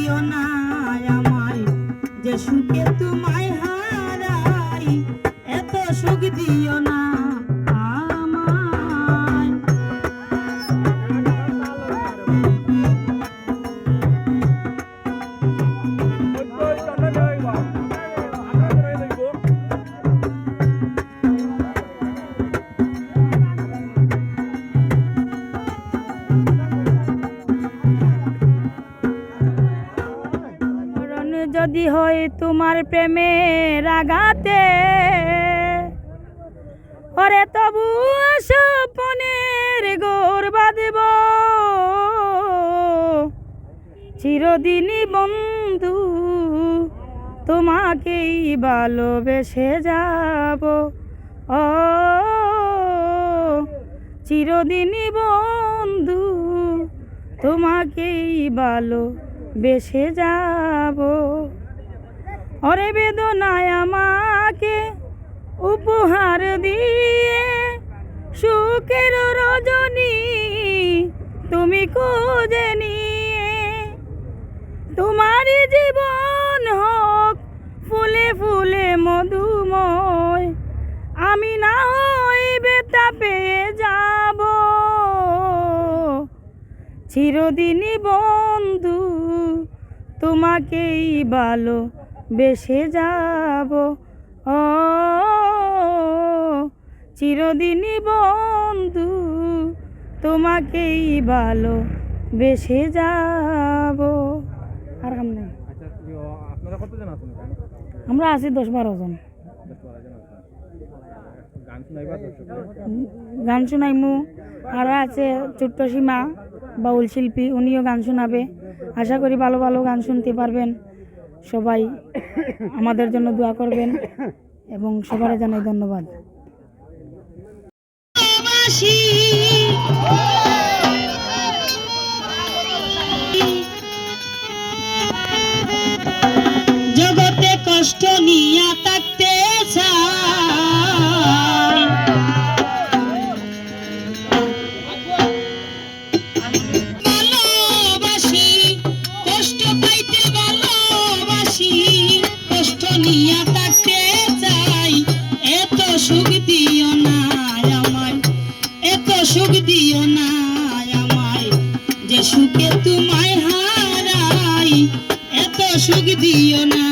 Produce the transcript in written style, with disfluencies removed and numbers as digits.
দিও না আমায়, যে সুখে তোমায় হারাই এত সুখ দিও না আমায়। যদি হয় তোমার প্রেমের আঘাতে, ওরে তবু স্বপনের গোর বাঁধব, চিরদিনই বন্ধু তোমাকেই ভালোবেসে যাব। ও চিরদিনই বন্ধু তোমাকেই ভালোবেসে যাব। ওরে বেদনায় আমাকে উপহার দিয়ে সুখের রজনী তুমি খুঁজে নিয়ে, তোমারই জীবন হোক ফুলে ফুলে মধুময়, আমি না হই বেতা পেয়ে যাব। চিরদিনই বন্ধু তোমাকেই ভালোবেসে যাব। ও চিরদিনই বন্ধু তোমাকেই ভালোবেসে যাব। আর কাম নাই। আমরা আছি 10-12 জন। গান শোনাইমু। আর আছে ছোট্ট সীমা বাউল শিল্পী, উনিও গান শোনাবে। আশা করি ভালো ভালো গান শুনতে পারবেন। সবাই আমাদের জন্য দোয়া করবেন এবং সবার জানাই ধন্যবাদ। জগতে কষ্ট নিয়া থাকতে চাই, ভালোবাসি কষ্ট পাইতে ভালোবাসি, কষ্ট নিয়া থাকতে চাই এত সুখ দিও না আমায়, এত সুখ দিও না আমায়, যে সুখে তোমায় হারাই এত সুখ দিও না।